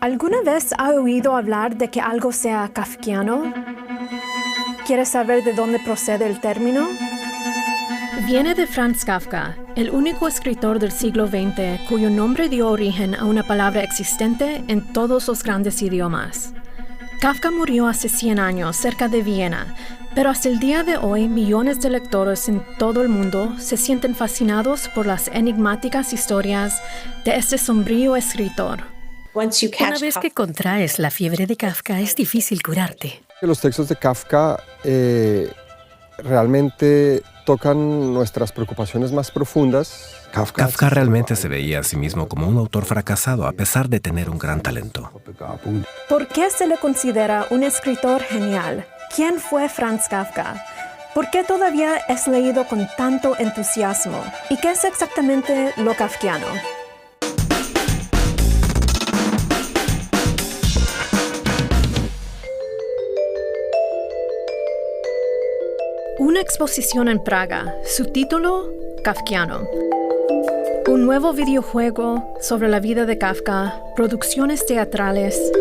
¿Alguna vez ha oído hablar de que algo sea kafkiano? ¿Quieres saber de dónde procede el término? Viene de Franz Kafka, el único escritor del siglo XX cuyo nombre dio origen a una palabra existente en todos los grandes idiomas. Kafka murió hace 100 años cerca de Viena, pero hasta el día de hoy millones de lectores en todo el mundo se sienten fascinados por las enigmáticas historias de este sombrío escritor. Una vez que contraes la fiebre de Kafka, es difícil curarte. Los textos de Kafka realmente tocan nuestras preocupaciones más profundas. Kafka realmente se veía a sí mismo como un autor fracasado a pesar de tener un gran talento. ¿Por qué se le considera un escritor genial? ¿Quién fue Franz Kafka? ¿Por qué todavía es leído con tanto entusiasmo? ¿Y qué es exactamente lo kafkiano? Una exposición en Praga, su título, Kafkiano. Un nuevo videojuego sobre la vida de Kafka, producciones teatrales.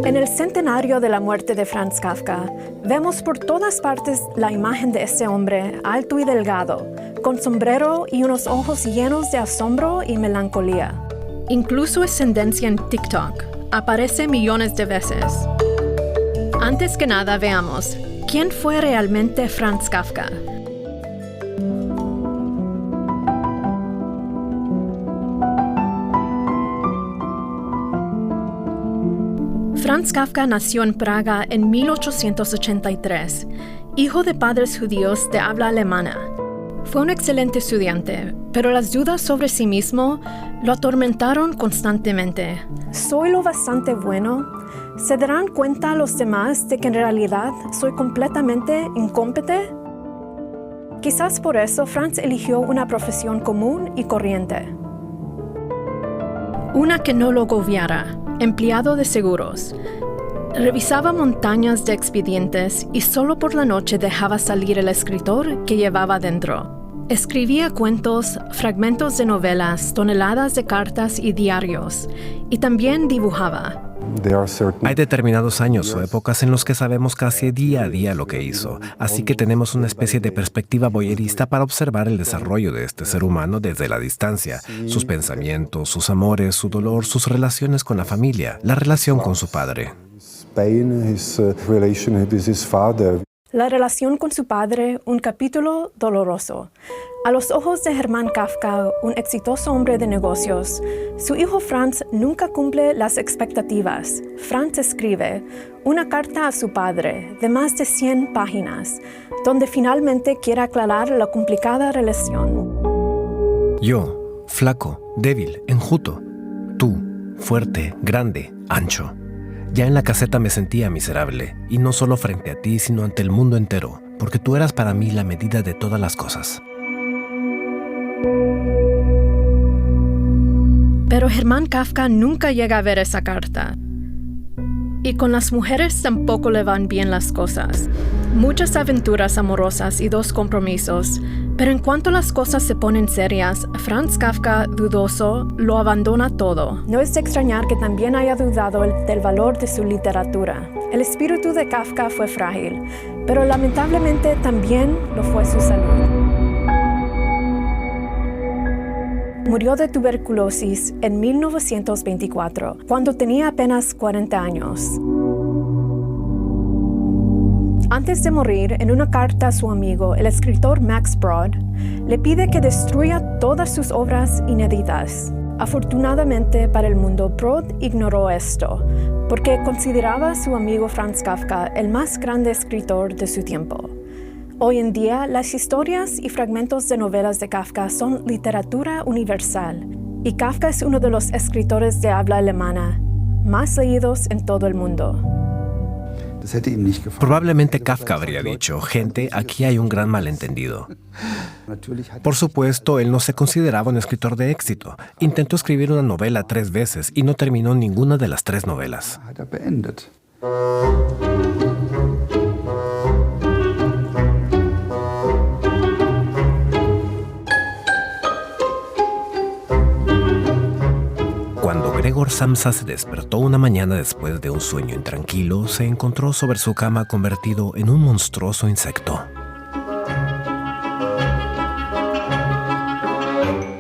En el centenario de la muerte de Franz Kafka, vemos por todas partes la imagen de ese hombre alto y delgado, con sombrero y unos ojos llenos de asombro y melancolía. Incluso es tendencia en TikTok, aparece millones de veces. Antes que nada, veamos. ¿Quién fue realmente Franz Kafka? Franz Kafka nació en Praga en 1883, hijo de padres judíos de habla alemana. Fue un excelente estudiante, pero las dudas sobre sí mismo lo atormentaron constantemente. ¿Soy lo bastante bueno? ¿Se darán cuenta los demás de que en realidad soy completamente incompetente? Quizás por eso Franz eligió una profesión común y corriente. Una que no lo agobiara, empleado de seguros. Revisaba montañas de expedientes y solo por la noche dejaba salir el escritor que llevaba dentro. Escribía cuentos, fragmentos de novelas, toneladas de cartas y diarios, y también dibujaba. Hay determinados años o épocas en los que sabemos casi día a día lo que hizo, así que tenemos una especie de perspectiva voyerista para observar el desarrollo de este ser humano desde la distancia, sus pensamientos, sus amores, su dolor, sus relaciones con la familia, la relación con su padre. La relación con su padre, un capítulo doloroso. A los ojos de Hermann Kafka, un exitoso hombre de negocios, su hijo Franz nunca cumple las expectativas. Franz escribe una carta a su padre de más de 100 páginas, donde finalmente quiere aclarar la complicada relación. Yo, flaco, débil, enjuto. Tú, fuerte, grande, ancho. Ya en la caseta me sentía miserable, y no solo frente a ti, sino ante el mundo entero, porque tú eras para mí la medida de todas las cosas. Pero Hermann Kafka nunca llega a ver esa carta. Y con las mujeres tampoco le van bien las cosas. Muchas aventuras amorosas y 2 compromisos, pero en cuanto las cosas se ponen serias, Franz Kafka, dudoso, lo abandona todo. No es de extrañar que también haya dudado del valor de su literatura. El espíritu de Kafka fue frágil, pero lamentablemente también lo fue su salud. Murió de tuberculosis en 1924, cuando tenía apenas 40 años. Antes de morir, en una carta a su amigo, el escritor Max Brod, le pide que destruya todas sus obras inéditas. Afortunadamente para el mundo, Brod ignoró esto, porque consideraba a su amigo Franz Kafka el más grande escritor de su tiempo. Hoy en día, las historias y fragmentos de novelas de Kafka son literatura universal, y Kafka es uno de los escritores de habla alemana más leídos en todo el mundo. Probablemente Kafka habría dicho, gente, aquí hay un gran malentendido. Por supuesto, él no se consideraba un escritor de éxito. Intentó escribir una novela 3 veces y no terminó ninguna de las 3 novelas. Gregor Samsa se despertó una mañana después de un sueño intranquilo. Se encontró sobre su cama convertido en un monstruoso insecto.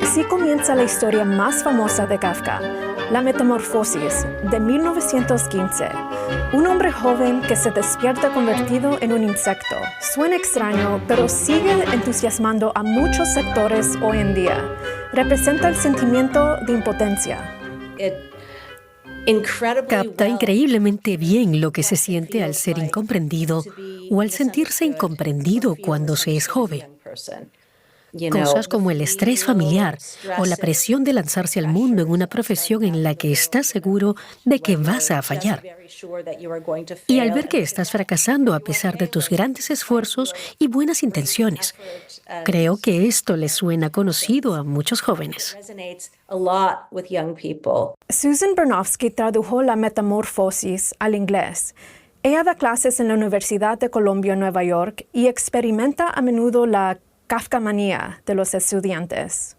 Así comienza la historia más famosa de Kafka, La Metamorfosis, de 1915. Un hombre joven que se despierta convertido en un insecto. Suena extraño, pero sigue entusiasmando a muchos sectores hoy en día. Representa el sentimiento de impotencia. Capta increíblemente bien lo que se siente al ser incomprendido o al sentirse incomprendido cuando se es joven. Cosas como el estrés familiar o la presión de lanzarse al mundo en una profesión en la que estás seguro de que vas a fallar. Y al ver que estás fracasando a pesar de tus grandes esfuerzos y buenas intenciones, creo que esto les suena conocido a muchos jóvenes. Susan Bernofsky tradujo La Metamorfosis al inglés. Ella da clases en la Universidad de Columbia en Nueva York y experimenta a menudo la Kafkamanía de los estudiantes.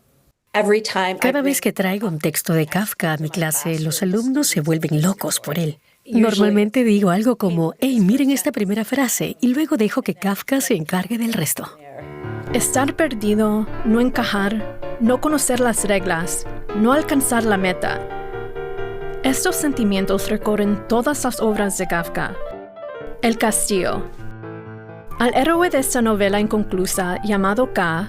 Cada vez que traigo un texto de Kafka a mi clase, los alumnos se vuelven locos por él. Normalmente digo algo como, hey, miren esta primera frase, y luego dejo que Kafka se encargue del resto. Estar perdido, no encajar, no conocer las reglas, no alcanzar la meta. Estos sentimientos recorren todas las obras de Kafka. El castillo. Al héroe de esta novela inconclusa, llamado K,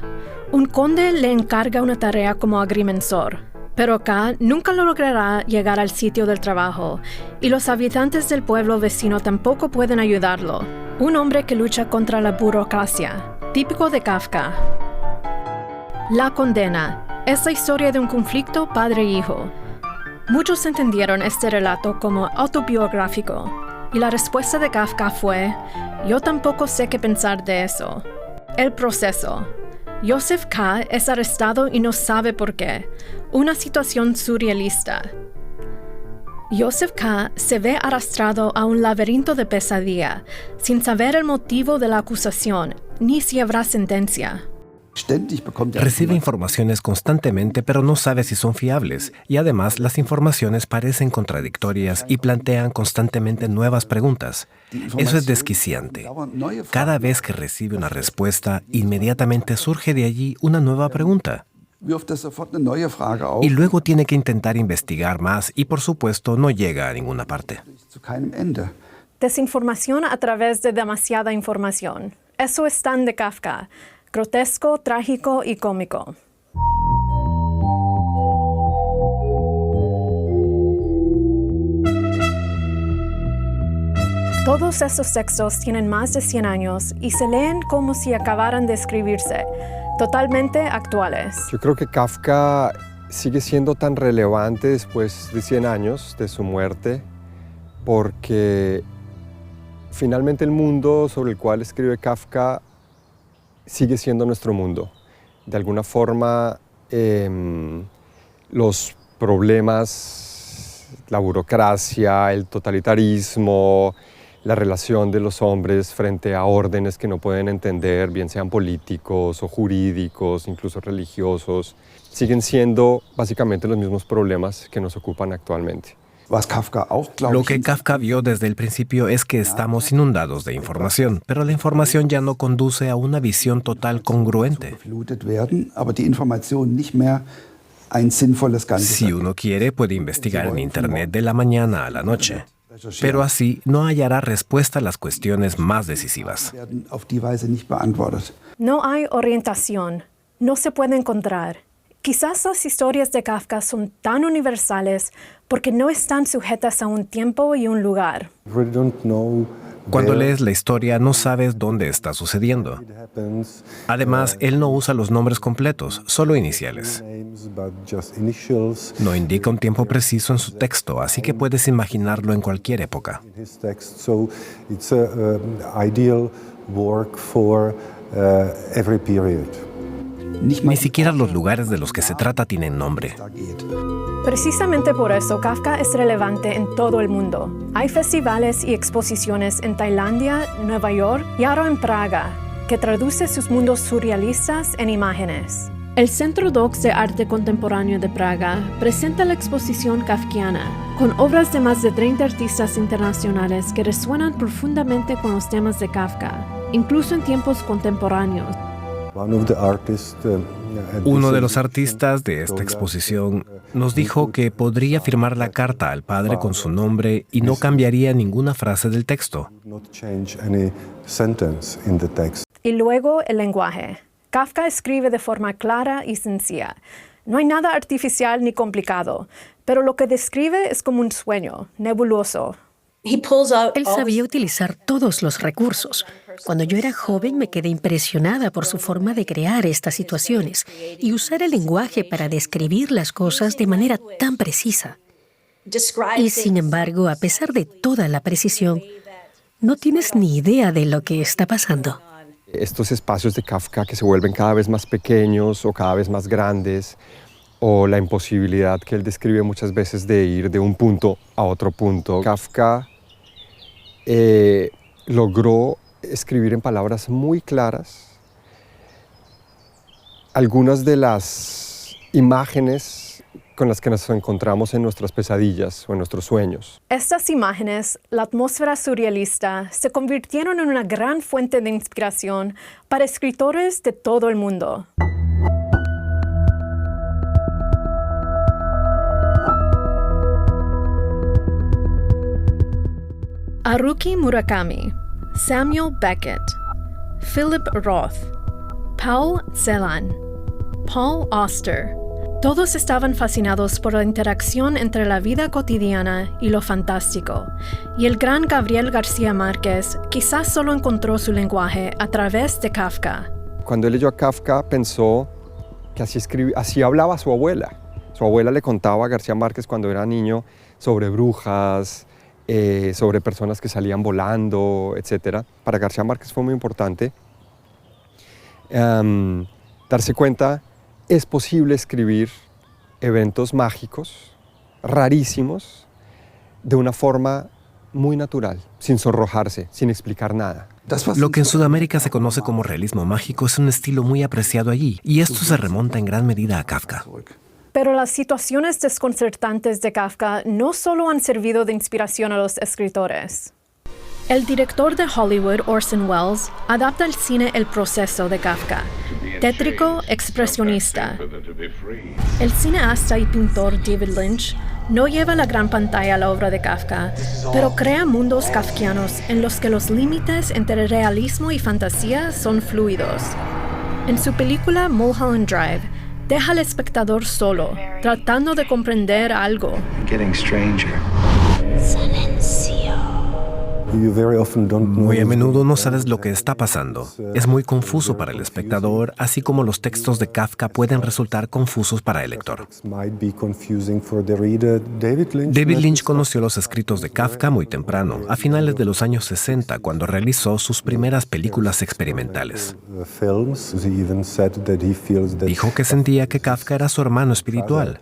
un conde le encarga una tarea como agrimensor, pero K nunca logrará llegar al sitio del trabajo, y los habitantes del pueblo vecino tampoco pueden ayudarlo. Un hombre que lucha contra la burocracia, típico de Kafka. La condena es la historia de un conflicto padre-hijo. Muchos entendieron este relato como autobiográfico, y la respuesta de Kafka fue: yo tampoco sé qué pensar de eso. El proceso. Joseph K. es arrestado y no sabe por qué. Una situación surrealista. Joseph K. se ve arrastrado a un laberinto de pesadilla, sin saber el motivo de la acusación, ni si habrá sentencia. Recibe informaciones constantemente, pero no sabe si son fiables. Y además, las informaciones parecen contradictorias y plantean constantemente nuevas preguntas. Eso es desquiciante. Cada vez que recibe una respuesta, inmediatamente surge de allí una nueva pregunta. Y luego tiene que intentar investigar más y, por supuesto, no llega a ninguna parte. Desinformación a través de demasiada información. Eso es tan de Kafka. Grotesco, trágico y cómico. Todos estos textos tienen más de 100 años y se leen como si acabaran de escribirse, totalmente actuales. Yo creo que Kafka sigue siendo tan relevante después de 100 años de su muerte, porque finalmente el mundo sobre el cual escribe Kafka sigue siendo nuestro mundo. De alguna forma, los problemas, la burocracia, el totalitarismo, la relación de los hombres frente a órdenes que no pueden entender, bien sean políticos o jurídicos, incluso religiosos, siguen siendo básicamente los mismos problemas que nos ocupan actualmente. Lo que Kafka vio desde el principio es que estamos inundados de información, pero la información ya no conduce a una visión total congruente. Si uno quiere, puede investigar en Internet de la mañana a la noche, pero así no hallará respuesta a las cuestiones más decisivas. No hay orientación, no se puede encontrar. Quizás las historias de Kafka son tan universales porque no están sujetas a un tiempo y un lugar. Cuando lees la historia no sabes dónde está sucediendo. Además, él no usa los nombres completos, solo iniciales. No indica un tiempo preciso en su texto, así que puedes imaginarlo en cualquier época. Ni siquiera los lugares de los que se trata tienen nombre. Precisamente por eso Kafka es relevante en todo el mundo. Hay festivales y exposiciones en Tailandia, Nueva York y ahora en Praga, que traduce sus mundos surrealistas en imágenes. El Centro Docs de Arte Contemporáneo de Praga presenta la exposición kafkiana, con obras de más de 30 artistas internacionales que resuenan profundamente con los temas de Kafka, incluso en tiempos contemporáneos. Uno de los artistas de esta exposición nos dijo que podría firmar la carta al padre con su nombre y no cambiaría ninguna frase del texto. Y luego el lenguaje. Kafka escribe de forma clara y sencilla. No hay nada artificial ni complicado, pero lo que describe es como un sueño, nebuloso. Él sabía utilizar todos los recursos. Cuando yo era joven me quedé impresionada por su forma de crear estas situaciones y usar el lenguaje para describir las cosas de manera tan precisa. Y sin embargo, a pesar de toda la precisión, no tienes ni idea de lo que está pasando. Estos espacios de Kafka que se vuelven cada vez más pequeños o cada vez más grandes, o la imposibilidad que él describe muchas veces de ir de un punto a otro punto. Kafka logró escribir en palabras muy claras algunas de las imágenes con las que nos encontramos en nuestras pesadillas o en nuestros sueños. Estas imágenes, la atmósfera surrealista, se convirtieron en una gran fuente de inspiración para escritores de todo el mundo. Haruki Murakami, Samuel Beckett, Philip Roth, Paul Celan, Paul Auster. Todos estaban fascinados por la interacción entre la vida cotidiana y lo fantástico, y el gran Gabriel García Márquez quizás solo encontró su lenguaje a través de Kafka. Cuando él leyó a Kafka pensó que así hablaba su abuela. Su abuela le contaba a García Márquez cuando era niño sobre brujas, sobre personas que salían volando, etc. Para García Márquez fue muy importante darse cuenta. Es posible escribir eventos mágicos, rarísimos, de una forma muy natural, sin sonrojarse, sin explicar nada. Lo que en Sudamérica se conoce como realismo mágico es un estilo muy apreciado allí, y esto se remonta en gran medida a Kafka. Pero las situaciones desconcertantes de Kafka no solo han servido de inspiración a los escritores. El director de Hollywood, Orson Welles, adapta al cine el proceso de Kafka, tétrico, expresionista. El cineasta y pintor David Lynch no lleva a la gran pantalla la obra de Kafka, pero crea mundos kafkianos en los que los límites entre realismo y fantasía son fluidos. En su película Mulholland Drive, deja al espectador solo, tratando de comprender algo. Muy a menudo no sabes lo que está pasando. Es muy confuso para el espectador, así como los textos de Kafka pueden resultar confusos para el lector. David Lynch conoció los escritos de Kafka muy temprano, a finales de los años 60, cuando realizó sus primeras películas experimentales. Dijo que sentía que Kafka era su hermano espiritual.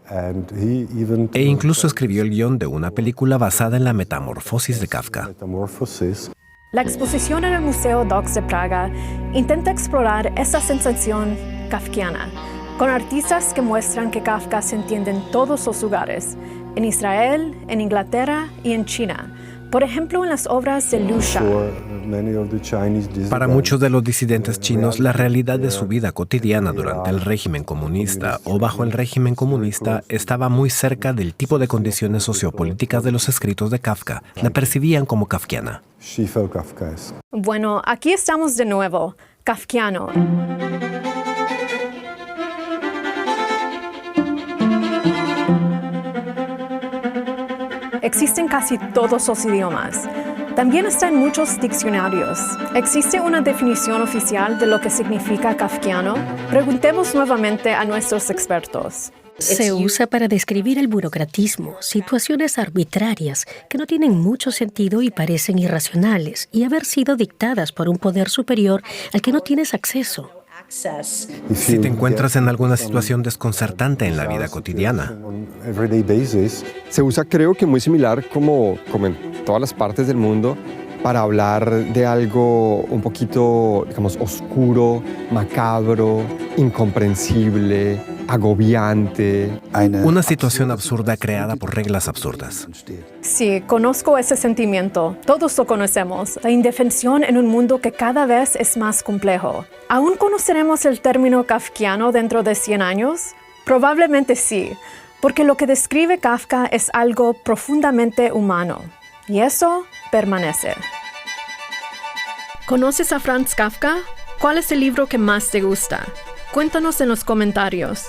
E incluso escribió el guión de una película basada en la metamorfosis de Kafka. La exposición en el Museo Docs de Praga intenta explorar esa sensación kafkiana, con artistas que muestran que Kafka se entiende en todos los lugares, en Israel, en Inglaterra y en China. Por ejemplo, en las obras de Liu Sha. Para muchos de los disidentes chinos, la realidad de su vida cotidiana durante el régimen comunista o bajo el régimen comunista estaba muy cerca del tipo de condiciones sociopolíticas de los escritos de Kafka. La percibían como kafkiana. Bueno, aquí estamos de nuevo, kafkiano. Existe en casi todos los idiomas. También está en muchos diccionarios. ¿Existe una definición oficial de lo que significa kafkiano? Preguntemos nuevamente a nuestros expertos. Se usa para describir el burocratismo, situaciones arbitrarias que no tienen mucho sentido y parecen irracionales, y haber sido dictadas por un poder superior al que no tienes acceso. Si te encuentras en alguna situación desconcertante en la vida cotidiana. Se usa, creo que muy similar como en todas las partes del mundo, para hablar de algo un poquito, digamos, oscuro, macabro, incomprensible, agobiante. Una situación absurda creada por reglas absurdas. Sí, conozco ese sentimiento. Todos lo conocemos. La indefensión en un mundo que cada vez es más complejo. ¿Aún conoceremos el término kafkiano dentro de 100 años? Probablemente sí, porque lo que describe Kafka es algo profundamente humano. Y eso permanece. ¿Conoces a Franz Kafka? ¿Cuál es el libro que más te gusta? Cuéntanos en los comentarios.